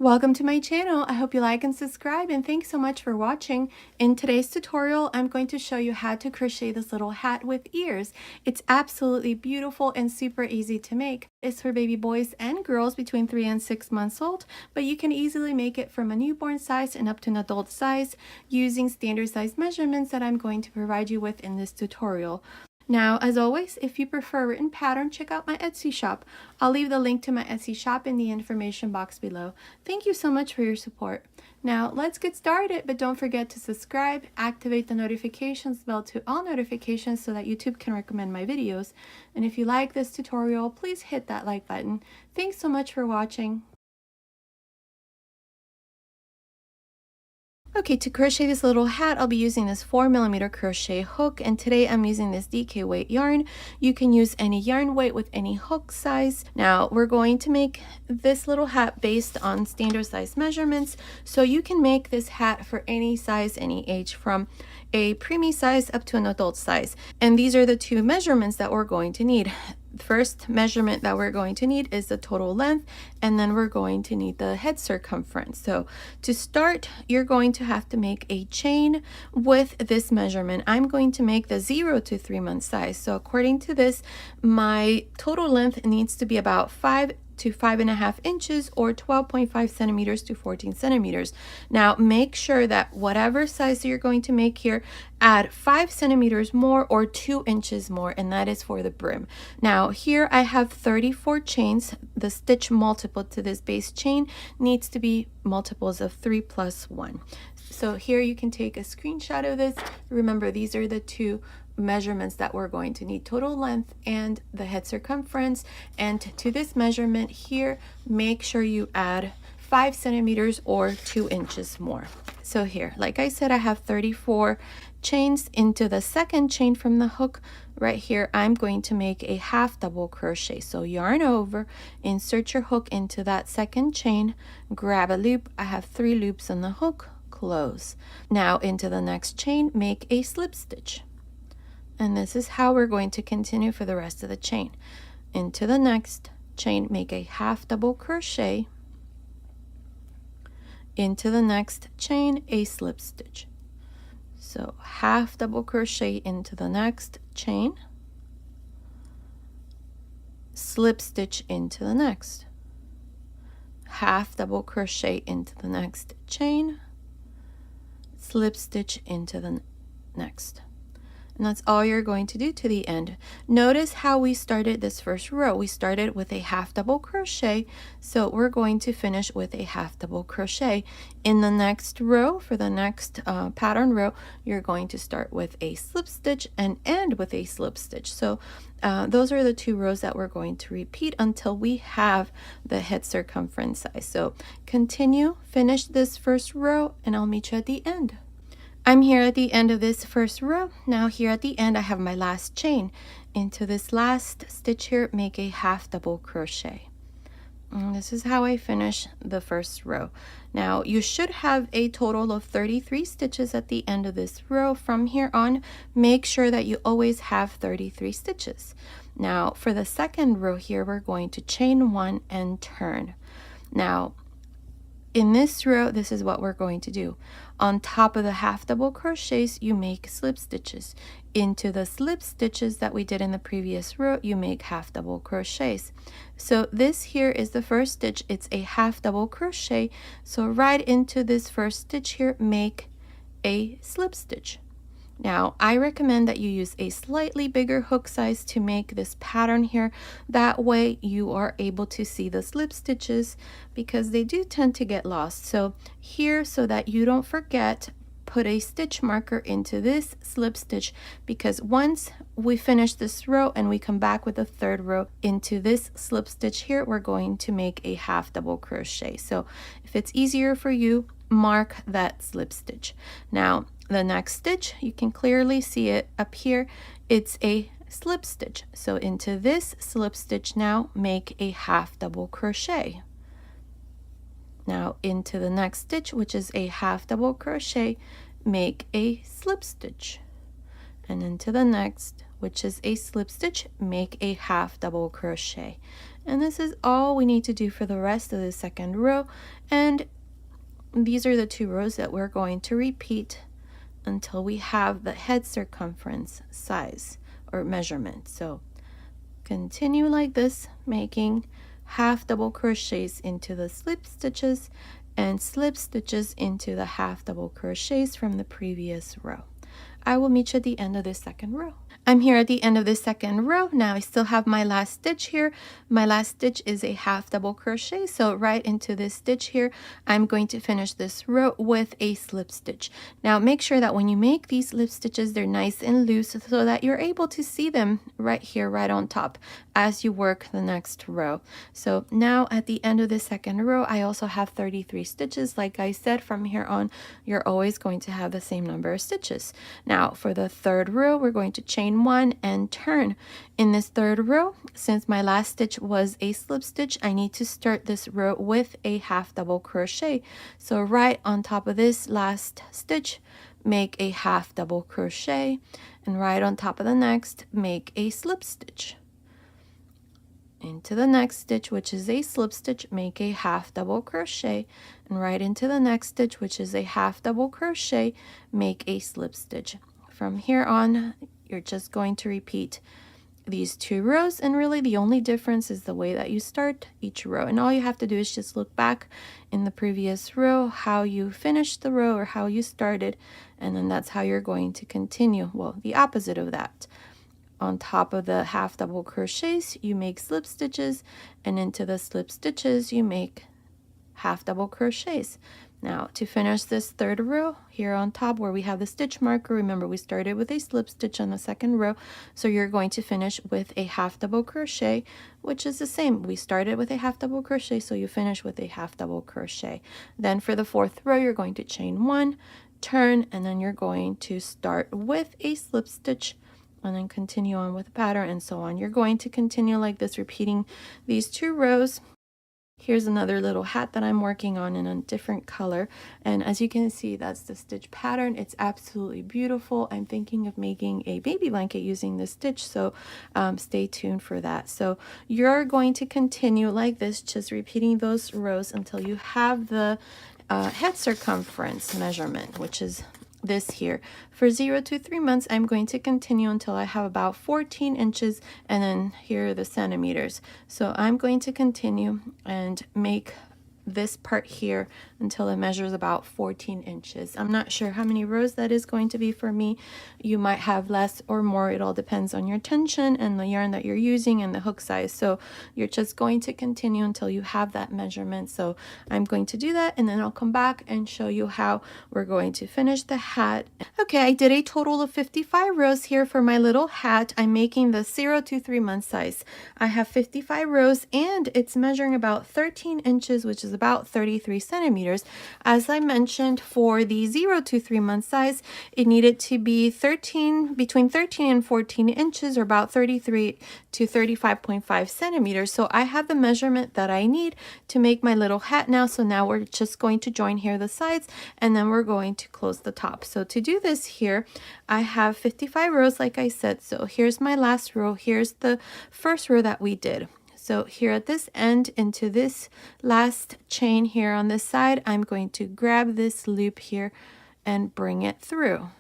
Welcome to my channel. I hope you like and subscribe, and thanks so much for watching. In today's tutorial, I'm going to show you how to crochet this little hat with ears. It's absolutely beautiful and super easy to make. It's for baby boys and girls between 3 and 6 months old, but you can easily make it from a newborn size and up to an adult size using standard size measurements that I'm going to provide you with in this tutorial. Now, as always, if you prefer a written pattern, check out my Etsy shop. I'll leave the link to my Etsy shop in the information box below. Thank you so much for your support. Now, let's get started, but don't forget to subscribe, activate the notifications bell to all notifications so that YouTube can recommend my videos. And if you like this tutorial, please hit that like button. Thanks so much for watching. Okay, to crochet this little hat, I'll be using this 4mm crochet hook, and today I'm using this DK weight yarn. You can use any yarn weight with any hook size. Now, we're going to make this little hat based on standard size measurements, so you can make this hat for any size, any age, from a preemie size up to an adult size. And these are the two measurements that we're going to need. First measurement that we're going to need is the total length, and then we're going to need the head circumference. So to start, you're going to have to make a chain with this measurement. I'm going to make the 0 to 3 month size. So according to this, my total length needs to be about 5 to 5.5 inches, or 12.5 centimeters to 14 centimeters. Now make sure that whatever size you're going to make here, add 5 centimeters more or 2 inches more, and that is for the brim. Now here I have 34 chains. The stitch multiple to this base chain needs to be multiples of 3 plus 1. So here you can take a screenshot of this. Remember, these are the two measurements that we're going to need, total length and the head circumference. And to this measurement here, make sure you add 5 centimeters or 2 inches more. So here, like I said, I have 34 chains. Into the second chain from the hook right here, I'm going to make a half double crochet. So yarn over, insert your hook into that second chain, grab a loop. I have 3 loops on the hook, close. Now into the next chain, make a slip stitch. And this is how we're going to continue for the rest of the chain. Into the next chain, make a half double crochet. Into the next chain, a slip stitch. So half double crochet into the next chain, slip stitch into the next, half double crochet into the next chain, slip stitch into the next. And that's all you're going to do to the end. Notice how we started this first row. We started with a half double crochet, so we're going to finish with a half double crochet. In the next row, for the next pattern row, you're going to start with a slip stitch and end with a slip stitch. So those are the 2 rows that we're going to repeat until we have the head circumference size. So continue, finish this first row, and I'll meet you at the end. I'm here at the end of this first row. Now here at the end, I have my last chain. Into this last stitch here, make a half double crochet. And this is how I finish the first row. Now you should have a total of 33 stitches at the end of this row. From here on, make sure that you always have 33 stitches. Now for the second row here, we're going to chain 1 and turn. Now in this row, this is what we're going to do. On top of the half double crochets, you make slip stitches. Into the slip stitches that we did in the previous row, you make half double crochets. So this here is the first stitch. It's a half double crochet. So right into this first stitch here, make a slip stitch. Now, I recommend that you use a slightly bigger hook size to make this pattern here. That way you are able to see the slip stitches because they do tend to get lost. So here, so that you don't forget, put a stitch marker into this slip stitch, because once we finish this row and we come back with the third row into this slip stitch here, we're going to make a half double crochet. So if it's easier for you, mark that slip stitch. Now the next stitch, you can clearly see it up here, it's a slip stitch. So into this slip stitch now, make a half double crochet. Now into the next stitch, which is a half double crochet, make a slip stitch. And into the next, which is a slip stitch, make a half double crochet. And this is all we need to do for the rest of the second row. And these are the 2 rows that we're going to repeat until we have the head circumference size or measurement. So continue like this, making half double crochets into the slip stitches and slip stitches into the half double crochets from the previous row. I will meet you at the end of the second row. I'm here at the end of the second row. Now I still have my last stitch here. My last stitch is a half double crochet, so right into this stitch here, I'm going to finish this row with a slip stitch. Now make sure that when you make these slip stitches, they're nice and loose so that you're able to see them right here, right on top as you work the next row. So now at the end of the second row, I also have 33 stitches. Like I said, from here on, you're always going to have the same number of stitches. Now for the third row, we're going to chain 1 and turn. In this third row, since my last stitch was a slip stitch, I need to start this row with a half double crochet. So right on top of this last stitch, make a half double crochet, and right on top of the next, make a slip stitch. Into the next stitch, which is a slip stitch, make a half double crochet, and right into the next stitch, which is a half double crochet, make a slip stitch. From here on, you're just going to repeat these 2 rows, and really the only difference is the way that you start each row. And all you have to do is just look back in the previous row how you finished the row or how you started, and then that's how you're going to continue. Well, the opposite of that. On top of the half double crochets, you make slip stitches, and into the slip stitches you make half double crochets. Now to finish this third row here on top where we have the stitch marker, remember we started with a slip stitch on the second row, so you're going to finish with a half double crochet, which is the same. We started with a half double crochet, so you finish with a half double crochet. Then for the fourth row, you're going to chain 1, turn, and then you're going to start with a slip stitch and then continue on with the pattern and so on. You're going to continue like this, repeating these 2 rows. Here's another little hat that I'm working on in a different color, and as you can see, that's the stitch pattern. It's absolutely beautiful. I'm thinking of making a baby blanket using this stitch, so stay tuned for that. So you're going to continue like this, just repeating those rows until you have the head circumference measurement, which is this here. For 0 to 3 months, I'm going to continue until I have about 14 inches, and then here are the centimeters. So I'm going to continue and make this part here until it measures about 14 inches. I'm not sure how many rows that is going to be for me. You might have less or more. It all depends on your tension and the yarn that you're using and the hook size. So you're just going to continue until you have that measurement. So I'm going to do that, and then I'll come back and show you how we're going to finish the hat. Okay, I did a total of 55 rows here for my little hat. I'm making the 0 to 3 month size. I have 55 rows, and it's measuring about 13 inches, which is about 33 centimeters. As I mentioned, for the 0 to 3 month size, it needed to be between 13 and 14 inches, or about 33 to 35.5 centimeters. So I have the measurement that I need to make my little hat now. So now we're just going to join here the sides, and then we're going to close the top. So to do this here, I have 55 rows, like I said. So here's my last row. Here's the first row that we did. So here at this end, into this last chain here on this side, I'm going to grab this loop here and bring it through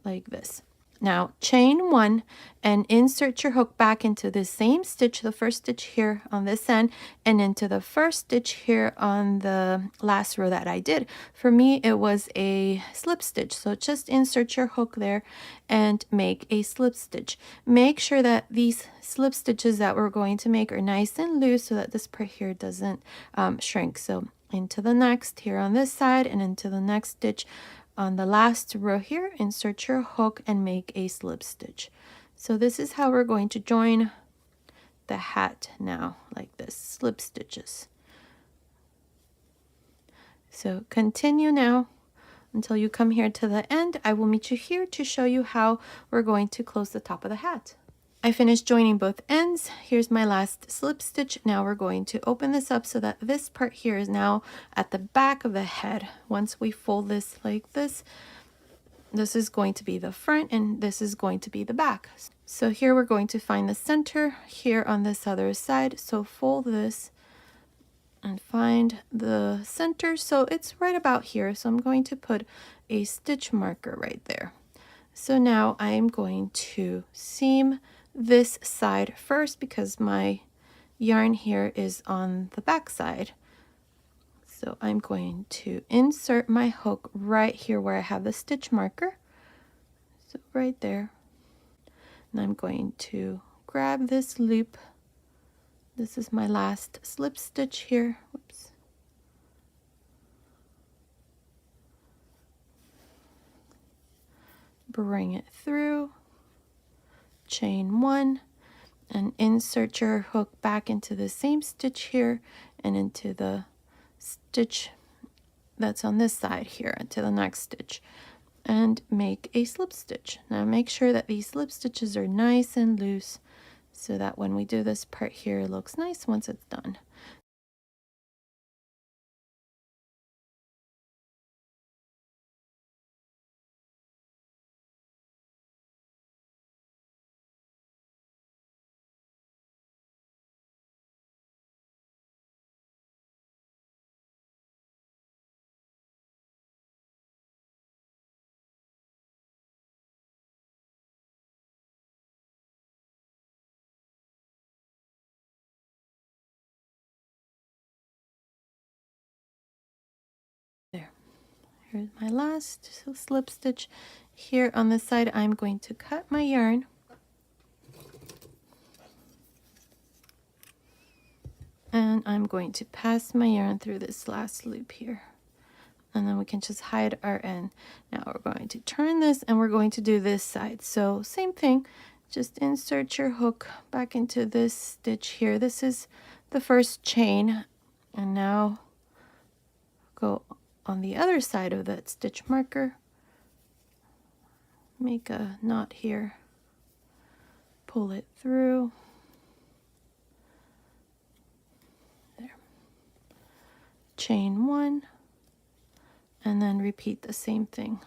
like this. Now chain 1 and insert your hook back into the same stitch, the first stitch here on this end, and into the first stitch here on the last row that I did. For me, it was a slip stitch, so just insert your hook there and make a slip stitch. Make sure that these slip stitches that we're going to make are nice and loose so that this part here doesn't shrink. So into the next here on this side, and into the next stitch on the last row here, insert your hook and make a slip stitch. So this is how we're going to join the hat now, like this, slip stitches. So continue now until you come here to the end. I will meet you here to show you how we're going to close the top of the hat. I finished joining both ends. Here's my last slip stitch. Now we're going to open this up so that this part here is now at the back of the head. Once we fold this like this, this is going to be the front and this is going to be the back. So here we're going to find the center here on this other side. So fold this and find the center. So it's right about here. So I'm going to put a stitch marker right there. So now I'm going to seam this side first because my yarn here is on the back side. So I'm going to insert my hook right here where I have the stitch marker. So right there. And I'm going to grab this loop. This is my last slip stitch here. Whoops. Bring it through, chain 1, and insert your hook back into the same stitch here and into the stitch that's on this side here into the next stitch, and make a slip stitch. Now make sure that these slip stitches are nice and loose so that when we do this part here, it looks nice once it's done. There. Here's my last slip stitch. Here on this side, I'm going to cut my yarn. And I'm going to pass my yarn through this last loop here. And then we can just hide our end. Now we're going to turn this and we're going to do this side. So same thing, just insert your hook back into this stitch here. This is the first chain. And now go on the other side of that stitch marker. Make a knot here. Pull it through. There. Chain 1. And then repeat the same thing.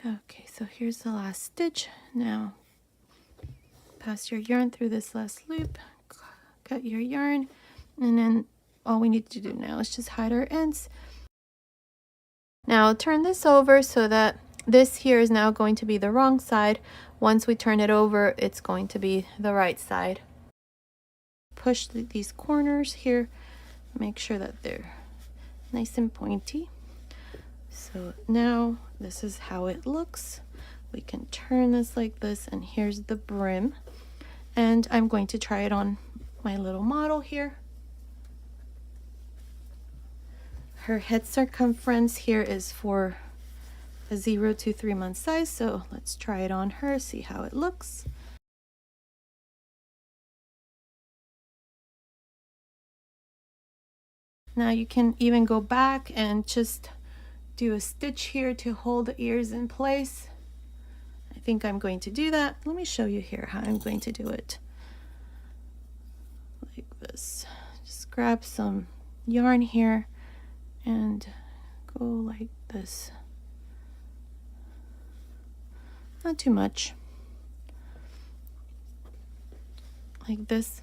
Okay, so here's the last stitch. Now pass your yarn through this last loop, cut your yarn, and then all we need to do now is just hide our ends. Now turn this over so that this here is now going to be the wrong side. Once we turn it over, it's going to be the right side. Push these corners here, make sure that they're nice and pointy. So now this is how it looks. We can turn this like this, and here's the brim. And I'm going to try it on my little model here. Her head circumference here is for a 0 to 3 month size, so let's try it on her, see how it looks. Now you can even go back and just do a stitch here to hold the ears in place. I think I'm going to do that. Let me show you here how I'm going to do it. Like this. Just grab some yarn here and go like this. Not too much. Like this.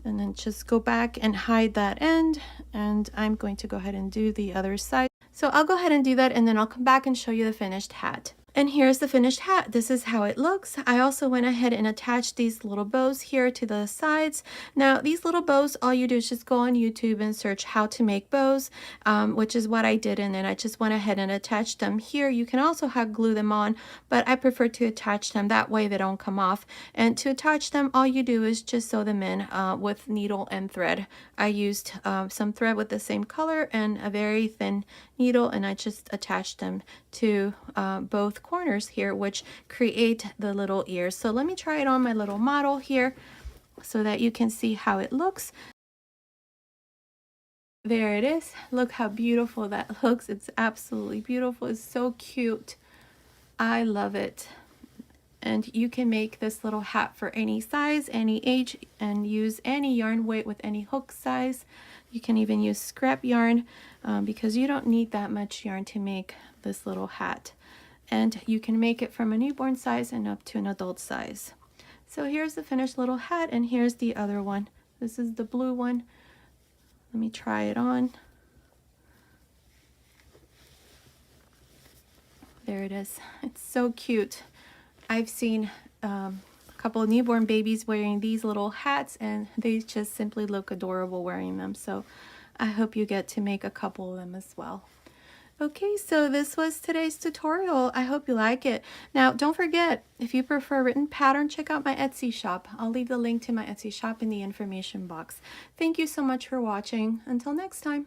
And then just go back and hide that end. And I'm going to go ahead and do the other side. So I'll go ahead and do that, and then I'll come back and show you the finished hat. And here's the finished hat. This is how it looks. I also went ahead and attached these little bows here to the sides. Now these little bows, all you do is just go on YouTube and search how to make bows, which is what I did, and then I just went ahead and attached them here. You can also hot glue them on, but I prefer to attach them, that way they don't come off. And to attach them, all you do is just sew them in with needle and thread. I used some thread with the same color and a very thin needle, and I just attached them to both corners here, which create the little ears. So let me try it on my little model here so that you can see how it looks. There it is. Look how beautiful that looks. It's absolutely beautiful. It's so cute. I love it. And you can make this little hat for any size, any age, and use any yarn weight with any hook size. You can even use scrap yarn because you don't need that much yarn to make this little hat. And you can make it from a newborn size and up to an adult size. So here's the finished little hat, and here's the other one. This is the blue one. Let me try it on. There it is. It's so cute. I've seen a couple of newborn babies wearing these little hats, and they just simply look adorable wearing them. So I hope you get to make a couple of them as well. Okay, so this was today's tutorial. I hope you like it. Now, don't forget, if you prefer written pattern, check out my Etsy shop. I'll leave the link to my Etsy shop in the information box. Thank you so much for watching. Until next time.